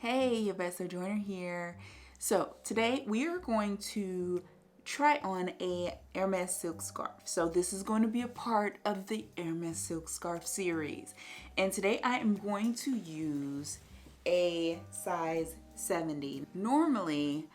Hey, Yvette Sojourner here. So today we are going to try on a Hermes Silk Scarf. So this is going to be a part of the Hermes Silk Scarf Series. And today I am going to use a size 70. Normally,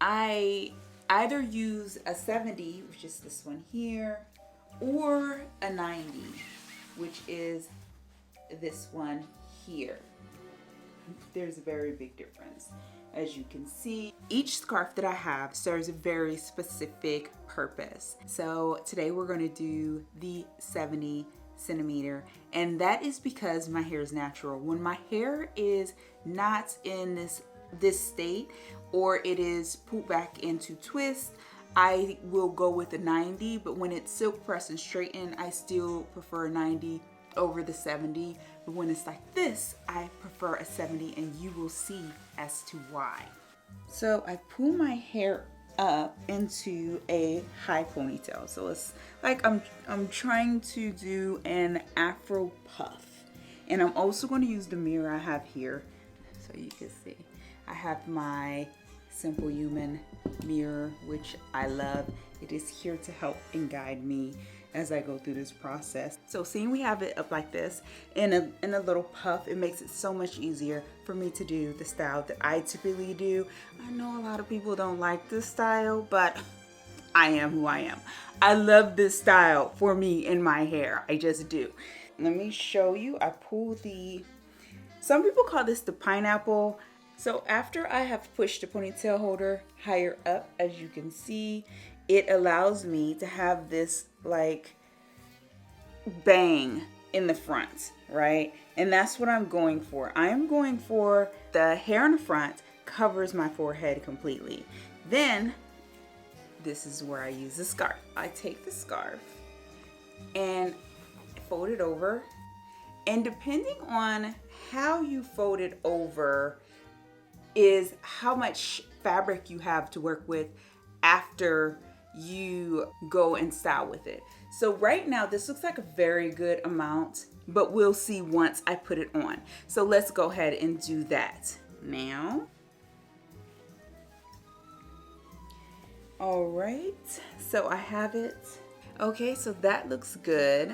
I either use a 70, which is this one here, or a 90, which is this one here. There's a very big difference. As you can see, each scarf that I have serves a very specific purpose. So today we're going to do the 70 centimeter, and that is because my hair is natural. When my hair is not in this state, or it is pulled back into twist, I will go with a 90, but when it's silk pressed and straightened, I still prefer a 90 over the 70. But when it's like this, I prefer a 70, and you will see as to why. So I pull my hair up into a high ponytail. So it's like I'm trying to do an afro puff. And I'm also going to use the mirror I have here so you can see. I have my Simple Human mirror, which I love. It is here to help and guide me as I go through this process. So seeing we have it up like this in a little puff, it makes it so much easier for me to do the style that I typically do. I know a lot of people don't like this style, but I am who I am. I love this style for me in my hair. I just do. Let me show you. I pull some people call this the pineapple. So after I have pushed the ponytail holder higher up, as you can see, it allows me to have this like bang in the front, right? And that's what I'm going for. I'm going for the hair in the front covers my forehead completely. Then this is where I use the scarf. I take the scarf and fold it over, and depending on how you fold it over is how much fabric you have to work with after you go and style with it. So right now this looks like a very good amount, but we'll see once I put it on. So let's go ahead and do that now. All right, so I have it. Okay, so that looks good.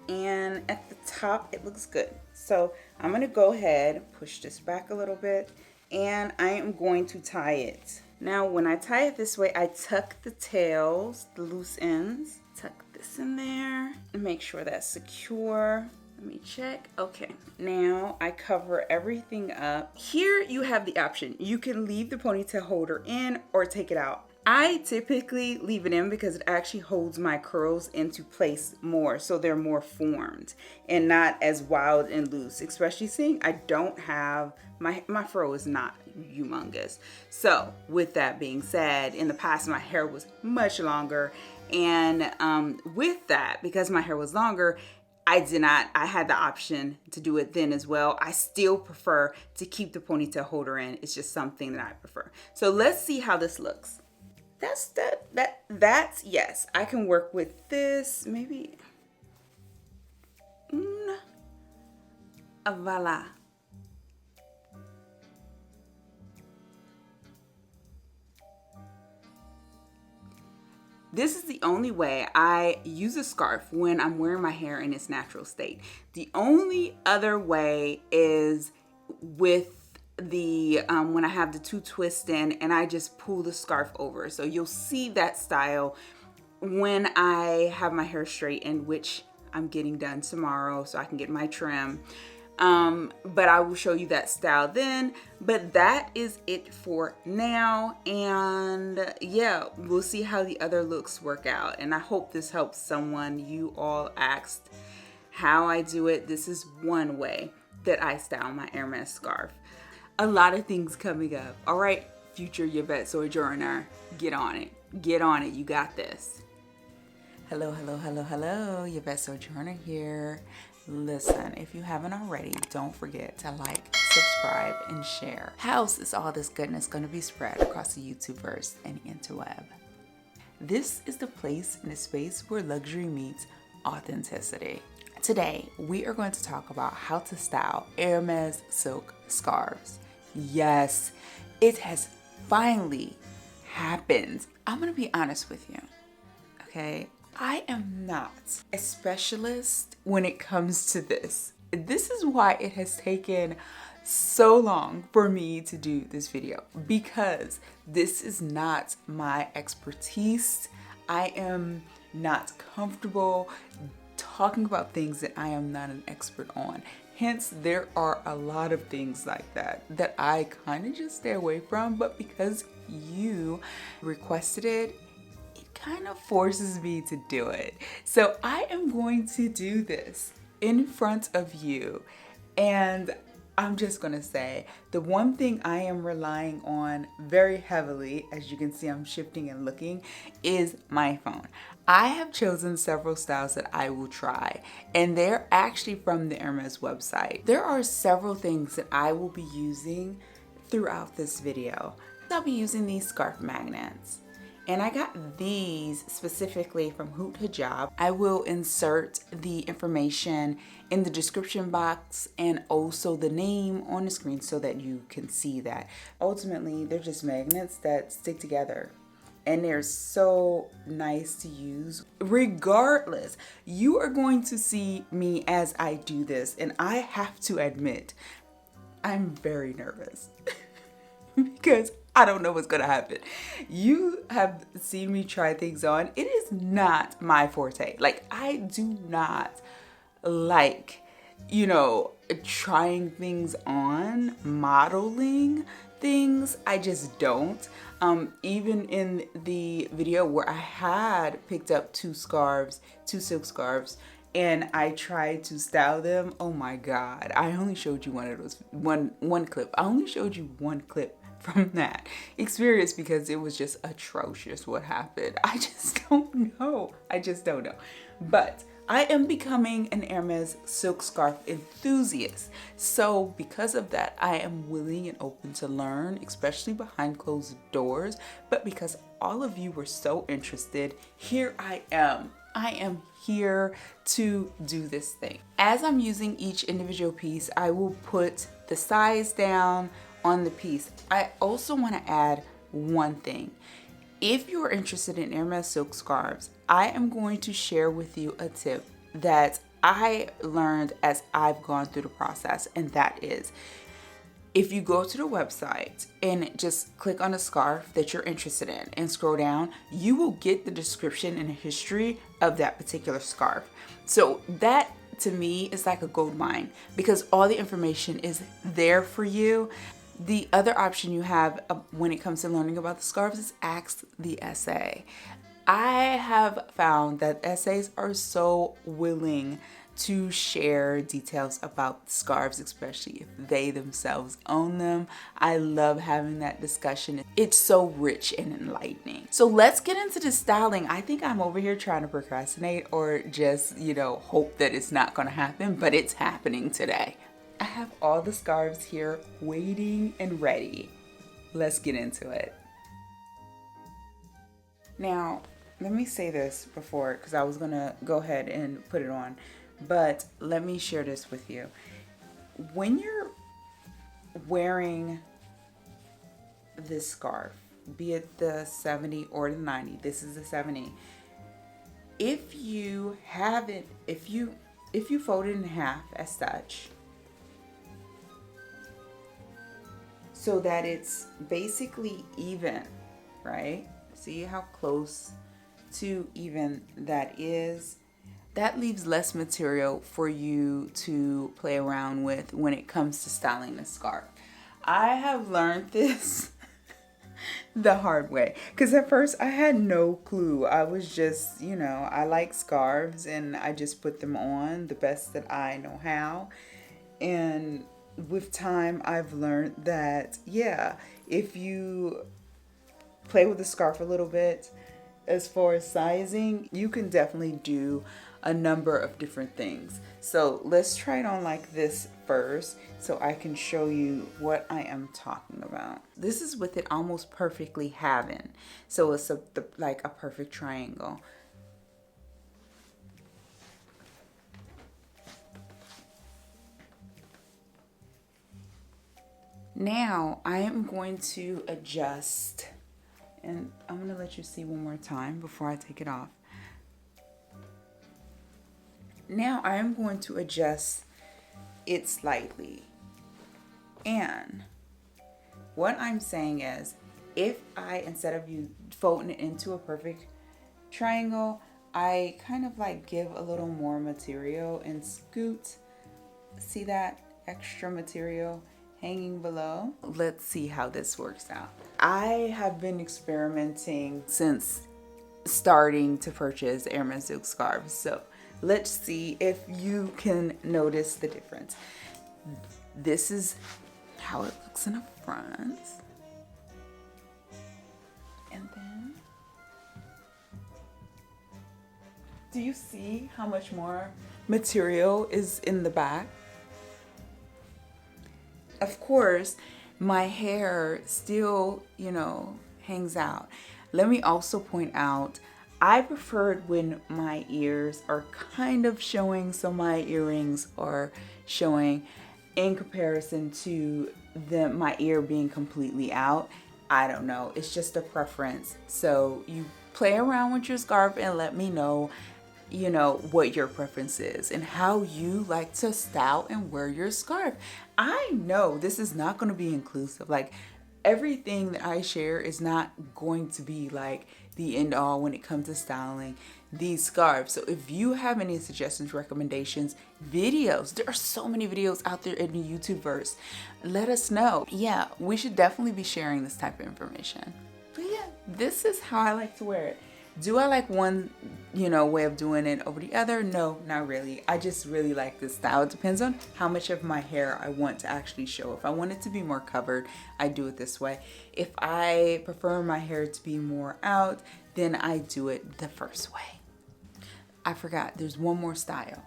And at the top, it looks good. So I'm gonna go ahead, push this back a little bit, and I am going to tie it. Now, when I tie it this way, I tuck the tails, the loose ends, tuck this in there, and make sure that's secure. Let me check. Okay, now I cover everything up. Here you have the option. You can leave the ponytail holder in or take it out. I typically leave it in because it actually holds my curls into place more, so they're more formed and not as wild and loose, especially seeing I don't have, my fro is not humongous. So with that being said, in the past my hair was much longer, and with that, because my hair was longer, I had the option to do it then as well. I still prefer to keep the ponytail holder in. It's just something that I prefer. So let's see how this looks. That's yes, I can work with this, maybe. Voila. This is the only way I use a scarf when I'm wearing my hair in its natural state. The only other way is with the when I have the two twists in and I just pull the scarf over. So you'll see that style when I have my hair straightened, which I'm getting done tomorrow so I can get my trim. But I will show you that style then. But that is it for now, and yeah, we'll see how the other looks work out. And I hope this helps someone. You all asked how I do it. This is one way that I style my Hermes scarf. A lot of things coming up. All right, future Yvette Sojourner, get on it. Get on it. You got this. Hello, hello, hello, hello. Yvette Sojourner here. Listen, if you haven't already, don't forget to like, subscribe, and share. How else is all this goodness going to be spread across the YouTubeverse and interweb? This is the place and the space where luxury meets authenticity. Today, we are going to talk about how to style Hermes silk scarves. Yes, it has finally happened. I'm gonna be honest with you, okay? I am not a specialist when it comes to this. This is why it has taken so long for me to do this video, because this is not my expertise. I am not comfortable talking about things that I am not an expert on. Hence, there are a lot of things like that I kind of just stay away from, but because you requested it, it kind of forces me to do it. So I am going to do this in front of you, and I'm just gonna say, the one thing I am relying on very heavily, as you can see I'm shifting and looking, is my phone. I have chosen several styles that I will try, and they're actually from the Hermes website. There are several things that I will be using throughout this video. I'll be using these scarf magnets. And I got these specifically from Hoot Hijab. I will insert the information in the description box and also the name on the screen so that you can see that. Ultimately, they're just magnets that stick together, and they're so nice to use. Regardless, you are going to see me as I do this, and I have to admit, I'm very nervous because I don't know what's gonna happen. You have seen me try things on. It is not my forte. Like, I do not like, trying things on, modeling things. I just don't. Even in the video where I had picked up two silk scarves, and I tried to style them, oh my God, I only showed you one clip. I only showed you one clip from that experience because it was just atrocious what happened. I just don't know. But I am becoming an Hermes silk scarf enthusiast. So because of that, I am willing and open to learn, especially behind closed doors. But because all of you were so interested, here I am. I am here to do this thing. As I'm using each individual piece, I will put the size down on the piece. I also want to add one thing. If you're interested in Hermes silk scarves, I am going to share with you a tip that I learned as I've gone through the process, and that is, if you go to the website and just click on a scarf that you're interested in and scroll down, you will get the description and history of that particular scarf. So that to me is like a gold mine because all the information is there for you. The other option you have when it comes to learning about the scarves is ask the SA. I have found that SAs are so willing to share details about scarves, especially if they themselves own them. I love having that discussion. It's so rich and enlightening. So let's get into the styling. I think I'm over here trying to procrastinate or just, hope that it's not gonna happen, but it's happening today. I have all the scarves here waiting and ready. Let's get into it. Now, let me say this before, because I was gonna go ahead and put it on, but let me share this with you. When you're wearing this scarf, be it the 70 or the 90, this is the 70. If you have it, if you fold it in half as such, so that it's basically even, right? See how close to even that is? That leaves less material for you to play around with when it comes to styling the scarf. I have learned this the hard way because at first I had no clue. I was just, I like scarves and I just put them on the best that I know how. And with time, I've learned that, if you play with the scarf a little bit, as far as sizing, you can definitely do a number of different things. So let's try it on like this first so I can show you what I am talking about. This is with it almost perfectly having. So it's like a perfect triangle. Now I am going to adjust, and I'm going to let you see one more time before I take it off. Now I am going to adjust it slightly. And what I'm saying is, if I, instead of you folding it into a perfect triangle, I kind of like give a little more material and scoot. See that extra material hanging below? Let's see how this works out. I have been experimenting since starting to purchase Hermes Silk Scarves. So let's see if you can notice the difference. This is how it looks in the front. And then, do you see how much more material is in the back? Of course, my hair still, hangs out. Let me also point out, I preferred when my ears are kind of showing, so my earrings are showing, in comparison to my ear being completely out. I don't know, it's just a preference. So you play around with your scarf and let me know, what your preference is and how you like to style and wear your scarf. I know this is not going to be inclusive. Like, everything that I share is not going to be like the end all when it comes to styling these scarves. So if you have any suggestions, recommendations, videos, there are so many videos out there in the YouTubeverse. Let us know. Yeah, we should definitely be sharing this type of information. But yeah, this is how I like to wear it. Do I like one, way of doing it over the other? No, not really. I just really like this style. It depends on how much of my hair I want to actually show. If I want it to be more covered, I do it this way. If I prefer my hair to be more out, then I do it the first way. I forgot, there's one more style.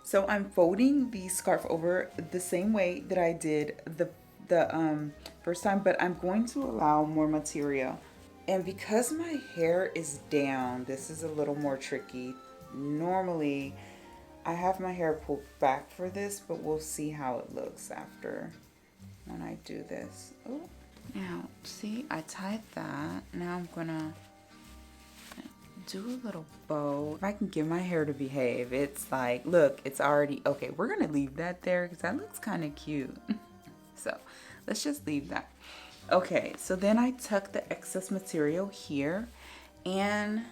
So I'm folding the scarf over the same way that I did the first time, but I'm going to allow more material. And because my hair is down, this is a little more tricky. Normally, I have my hair pulled back for this, but we'll see how it looks after when I do this. Oh, now see, I tied that. Now I'm gonna do a little bow. If I can get my hair to behave, it's like, look, it's already okay. We're gonna leave that there because that looks kind of cute. So let's just leave that. Okay, so then I tuck the excess material here, and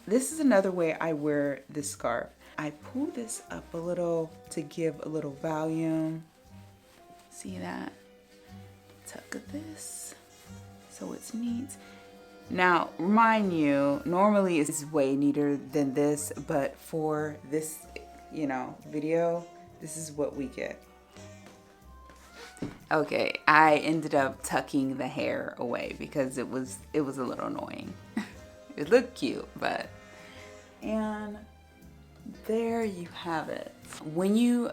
this is another way I wear this scarf. I pull this up a little to give a little volume. See that? Tuck this so it's neat. Now, mind you, normally it's way neater than this, but for this, video, this is what we get. Okay, I ended up tucking the hair away because it was a little annoying. It looked cute, but, and there you have it. When you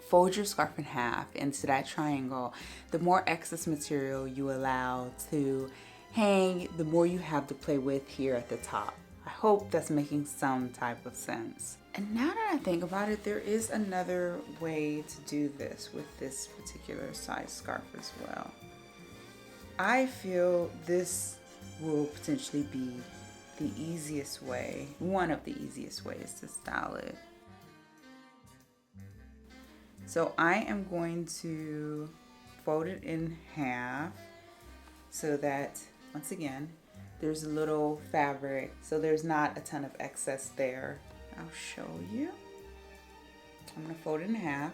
fold your scarf in half into that triangle, the more excess material you allow to hang, the more you have to play with here at the top. I hope that's making some type of sense. And now that I think about it, there is another way to do this with this particular size scarf as well. I feel this will potentially be the easiest way, one of the easiest ways to style it. So I am going to fold it in half so that, once again, there's a little fabric, so there's not a ton of excess there. I'll show you. I'm gonna fold it in half,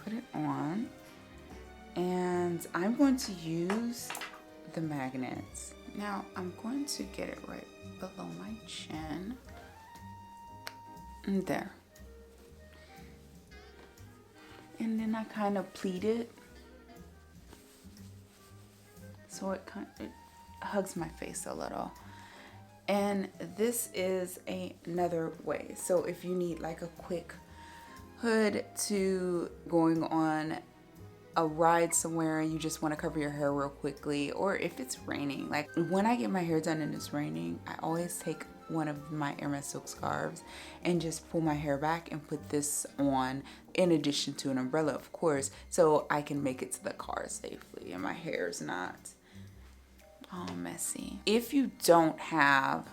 put it on, and I'm going to use the magnets. Now I'm going to get it right below my chin, and there. And then I kind of pleat it so it hugs my face a little. And this is another way. So if you need like a quick hood to going on a ride somewhere and you just want to cover your hair real quickly, or if it's raining. Like when I get my hair done and it's raining, I always take one of my Hermes silk scarves and just pull my hair back and put this on, in addition to an umbrella, of course, so I can make it to the car safely and my hair is not all messy. If you don't have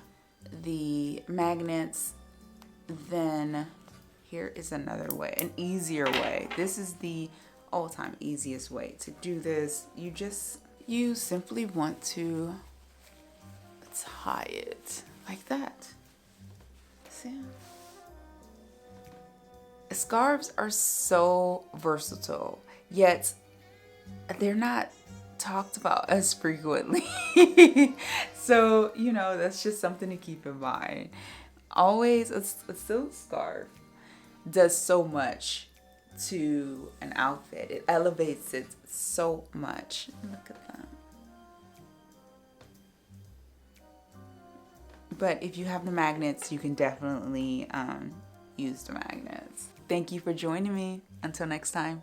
the magnets, then here is another way, an easier way. This is the all-time easiest way to do this. You simply want to tie it like that. See? Scarves are so versatile, yet they're not talked about as frequently. So, you know, that's just something to keep in mind. Always, a silk scarf does so much to an outfit. It elevates it so much. Look at that. But if you have the magnets, you can definitely use the magnets. Thank you for joining me. Until next time.